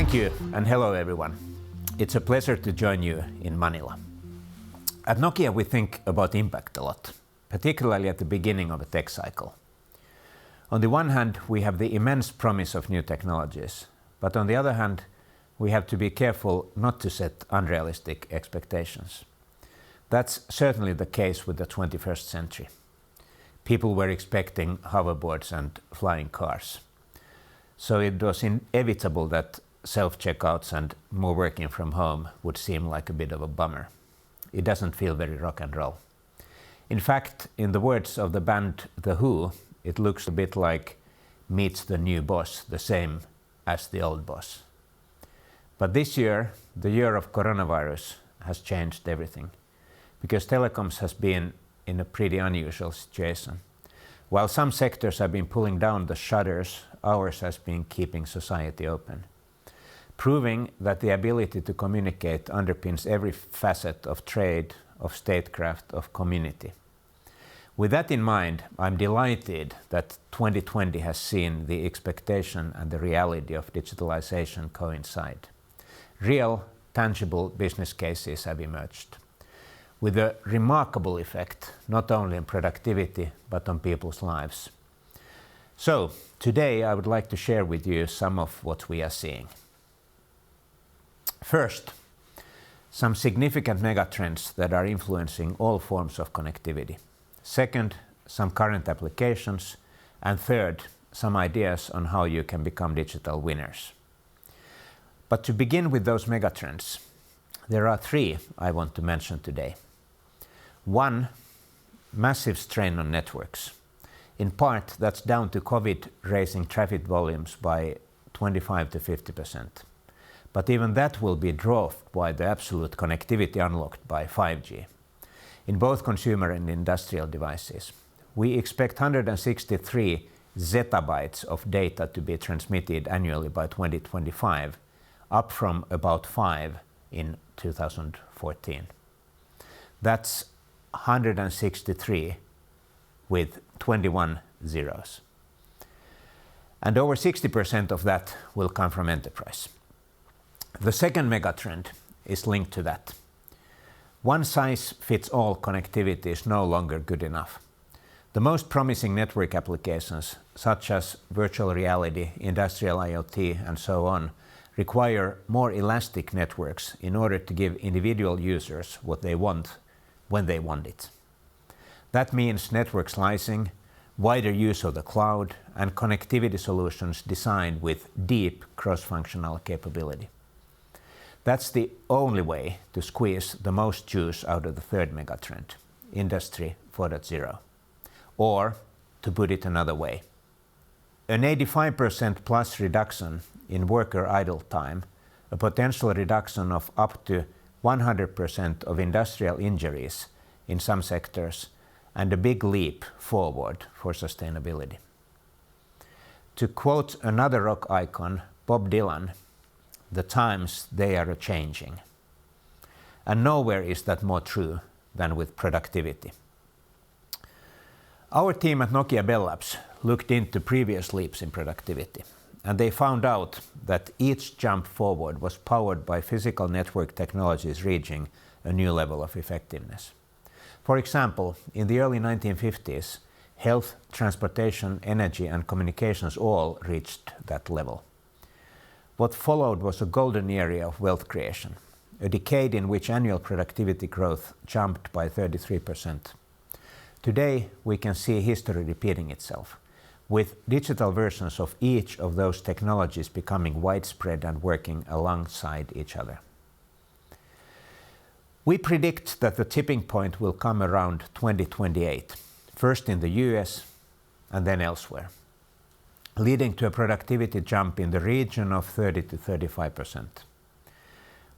Thank you, and hello everyone. It's a pleasure to join you in Manila. At Nokia we think about impact a lot, particularly at the beginning of a tech cycle. On the one hand, we have the immense promise of new technologies, but on the other hand, we have to be careful not to set unrealistic expectations. That's certainly the case with the 21st century. People were expecting hoverboards and flying cars. So it was inevitable that self-checkouts and more working from home would seem like a bit of a bummer. It doesn't feel very rock and roll. In fact, in the words of the band The Who, it looks a bit like meets the new boss, the same as the old boss. But this year, the year of coronavirus, has changed everything, because telecoms has been in a pretty unusual situation. While some sectors have been pulling down the shutters, ours has been keeping society open, proving that the ability to communicate underpins every facet of trade, of statecraft, of community. With that in mind, I'm delighted that 2020 has seen the expectation and the reality of digitalization coincide. Real, tangible business cases have emerged, with a remarkable effect not only on productivity but on people's lives. So, today I would like to share with you some of what we are seeing. First, some significant megatrends that are influencing all forms of connectivity. Second, some current applications. And third, some ideas on how you can become digital winners. But to begin with those megatrends, there are three I want to mention today. One, massive strain on networks. In part, that's down to COVID raising traffic volumes by 25 to 50%. But even that will be dwarfed by the absolute connectivity unlocked by 5G. In both consumer and industrial devices, we expect 163 zettabytes of data to be transmitted annually by 2025, up from about 5 in 2014. That's 163 with 21 zeros. And over 60% of that will come from enterprise. The second megatrend is linked to that. One-size-fits-all connectivity is no longer good enough. The most promising network applications, such as virtual reality, industrial IoT, and so on, require more elastic networks in order to give individual users what they want when they want it. That means network slicing, wider use of the cloud, and connectivity solutions designed with deep cross-functional capability. That's the only way to squeeze the most juice out of the third megatrend, Industry 4.0. Or, to put it another way, an 85% plus reduction in worker idle time, a potential reduction of up to 100% of industrial injuries in some sectors, and a big leap forward for sustainability. To quote another rock icon, Bob Dylan, "The times, they are a-changing." And nowhere is that more true than with productivity. Our team at Nokia Bell Labs looked into previous leaps in productivity, and they found out that each jump forward was powered by physical network technologies reaching a new level of effectiveness. For example, in the early 1950s, health, transportation, energy, and communications all reached that level. What followed was a golden era of wealth creation, a decade in which annual productivity growth jumped by 33%. Today, we can see history repeating itself, with digital versions of each of those technologies becoming widespread and working alongside each other. We predict that the tipping point will come around 2028, first in the US and then elsewhere, leading to a productivity jump in the region of 30 to 35%.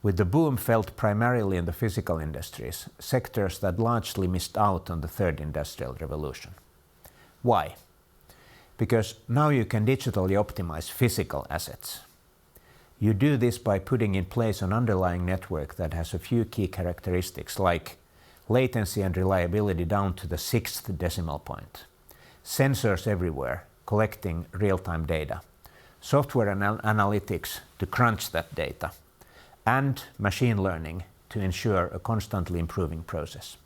With the boom felt primarily in the physical industries, sectors that largely missed out on the third industrial revolution. Why? Because now you can digitally optimize physical assets. You do this by putting in place an underlying network that has a few key characteristics like latency and reliability down to the 6th decimal point, sensors everywhere collecting real-time data, software and analytics to crunch that data, and machine learning to ensure a constantly improving process.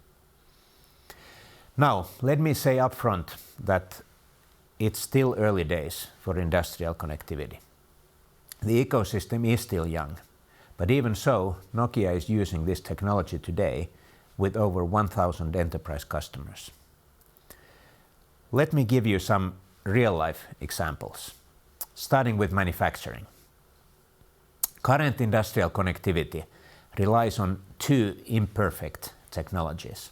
Now, let me say upfront that it's still early days for industrial connectivity. The ecosystem is still young, but even so, Nokia is using this technology today with over 1,000 enterprise customers. Let me give you some real-life examples, starting with manufacturing. Current industrial connectivity relies on two imperfect technologies.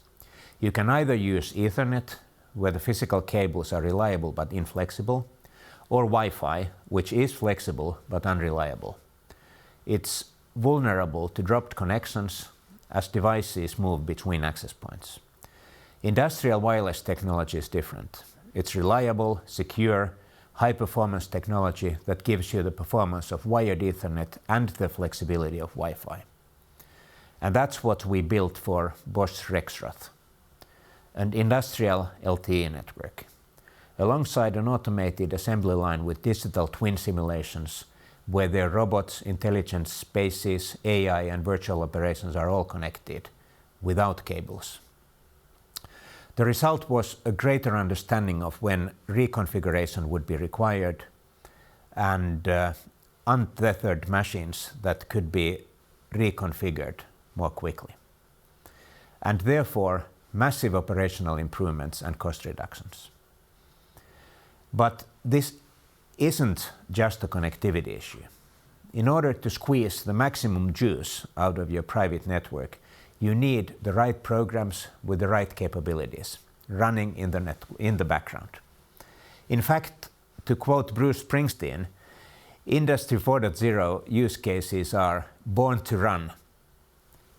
You can either use Ethernet, where the physical cables are reliable but inflexible, or Wi-Fi, which is flexible but unreliable. It's vulnerable to dropped connections as devices move between access points. Industrial wireless technology is different. It's reliable, secure, high-performance technology that gives you the performance of wired Ethernet and the flexibility of Wi-Fi. And that's what we built for Bosch Rexroth, an industrial LTE network. Alongside an automated assembly line with digital twin simulations, where their robots, intelligent spaces, AI and virtual operations are all connected without cables. The result was a greater understanding of when reconfiguration would be required and untethered machines that could be reconfigured more quickly. And therefore, massive operational improvements and cost reductions. But this isn't just a connectivity issue. In order to squeeze the maximum juice out of your private network, you need the right programs with the right capabilities running in the background. In fact, to quote Bruce Springsteen, Industry 4.0 use cases are born to run,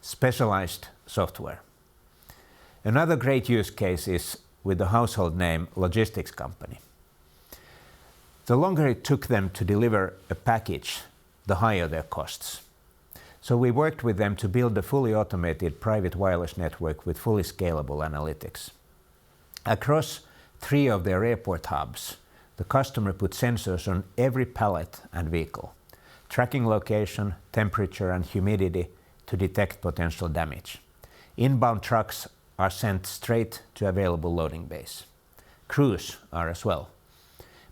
specialized software. Another great use case is with the household name logistics company. The longer it took them to deliver a package, the higher their costs. So we worked with them to build a fully automated private wireless network with fully scalable analytics. Across 3 of their airport hubs, the customer put sensors on every pallet and vehicle, tracking location, temperature and humidity to detect potential damage. Inbound trucks are sent straight to available loading bays. Crews are as well,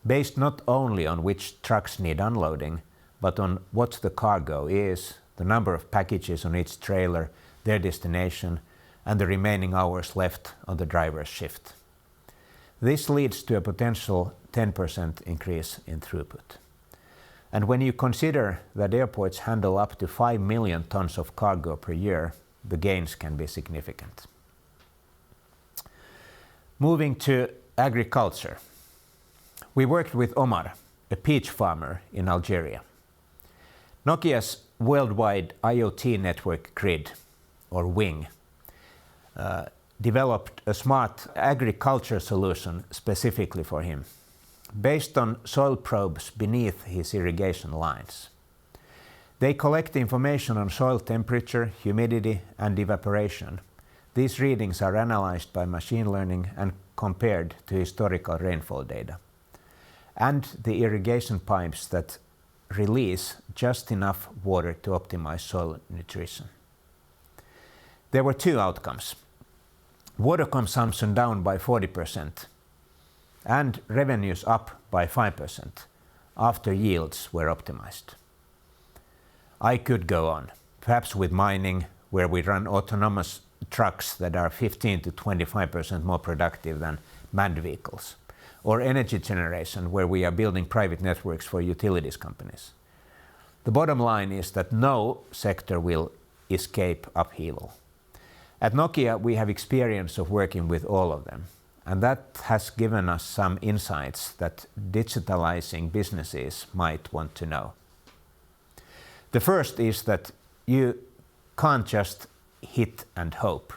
based not only on which trucks need unloading, but on what the cargo is, the number of packages on each trailer, their destination, and the remaining hours left on the driver's shift. This leads to a potential 10% increase in throughput. And when you consider that airports handle up to 5 million tons of cargo per year, the gains can be significant. Moving to agriculture. We worked with Omar, a peach farmer in Algeria. Nokia's worldwide IoT network grid, or WING, developed a smart agriculture solution specifically for him, based on soil probes beneath his irrigation lines. They collect information on soil temperature, humidity, and evaporation. These readings are analyzed by machine learning and compared to historical rainfall data, and the irrigation pipes that release just enough water to optimize soil nutrition. There were 2 outcomes. Water consumption down by 40% and revenues up by 5% after yields were optimized. I could go on, perhaps with mining, where we run autonomous trucks that are 15 to 25% more productive than manned vehicles, or energy generation, where we are building private networks for utilities companies. The bottom line is that no sector will escape upheaval. At Nokia, we have experience of working with all of them, and that has given us some insights that digitalizing businesses might want to know. The first is that you can't just hit and hope.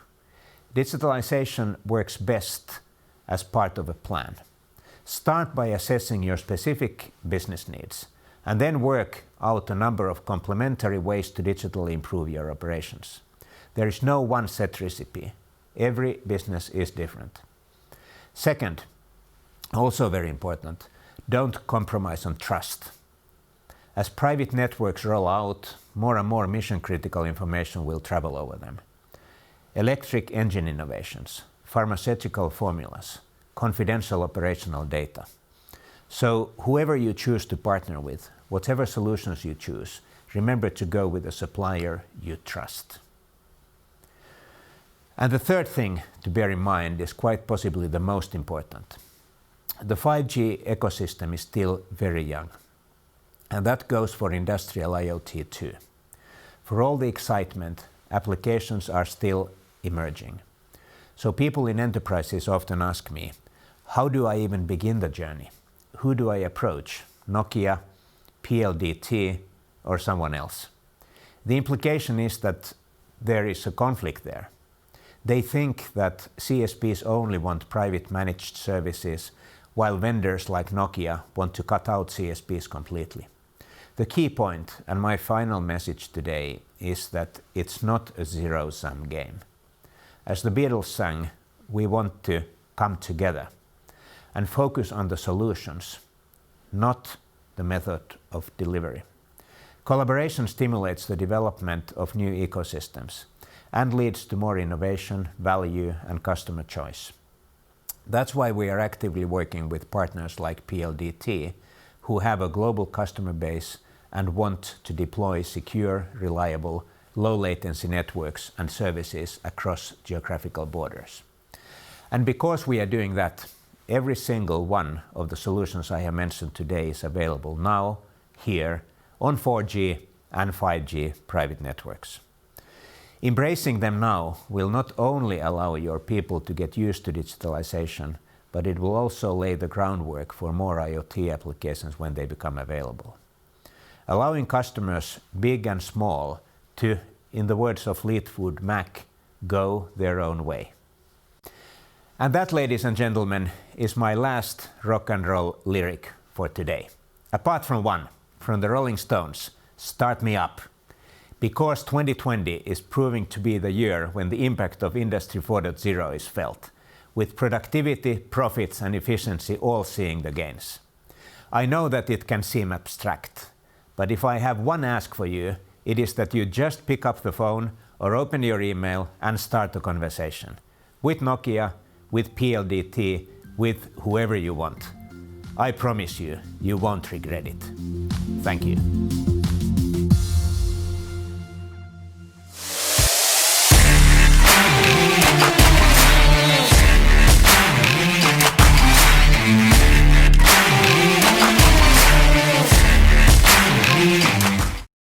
Digitalization works best as part of a plan. Start by assessing your specific business needs, and then work out a number of complementary ways to digitally improve your operations. There is no one set recipe. Every business is different. Second, also very important, don't compromise on trust. As private networks roll out, more and more mission-critical information will travel over them. Electric engine innovations, pharmaceutical formulas, confidential operational data. So whoever you choose to partner with, whatever solutions you choose, remember to go with a supplier you trust. And the third thing to bear in mind is quite possibly the most important. The 5G ecosystem is still very young. And that goes for industrial IoT too. For all the excitement, applications are still emerging. So people in enterprises often ask me, how do I even begin the journey? Who do I approach? Nokia, PLDT, or someone else? The implication is that there is a conflict there. They think that CSPs only want private managed services, while vendors like Nokia want to cut out CSPs completely. The key point, and my final message today, is that it's not a zero-sum game. As the Beatles sang, we want to come together and focus on the solutions, not the method of delivery. Collaboration stimulates the development of new ecosystems and leads to more innovation, value, and customer choice. That's why we are actively working with partners like PLDT, who have a global customer base and want to deploy secure, reliable, low-latency networks and services across geographical borders. And because we are doing that, every single one of the solutions I have mentioned today is available now, here, on 4G and 5G private networks. Embracing them now will not only allow your people to get used to digitalization, but it will also lay the groundwork for more IoT applications when they become available. Allowing customers, big and small, to, in the words of Fleetwood Mac, go their own way. And that, ladies and gentlemen, is my last rock and roll lyric for today. Apart from one, from the Rolling Stones, Start Me Up. Because 2020 is proving to be the year when the impact of Industry 4.0 is felt, with productivity, profits and efficiency all seeing the gains. I know that it can seem abstract, but if I have one ask for you, it is that you just pick up the phone or open your email and start a conversation. With Nokia, with PLDT, with whoever you want. I promise you, you won't regret it. Thank you.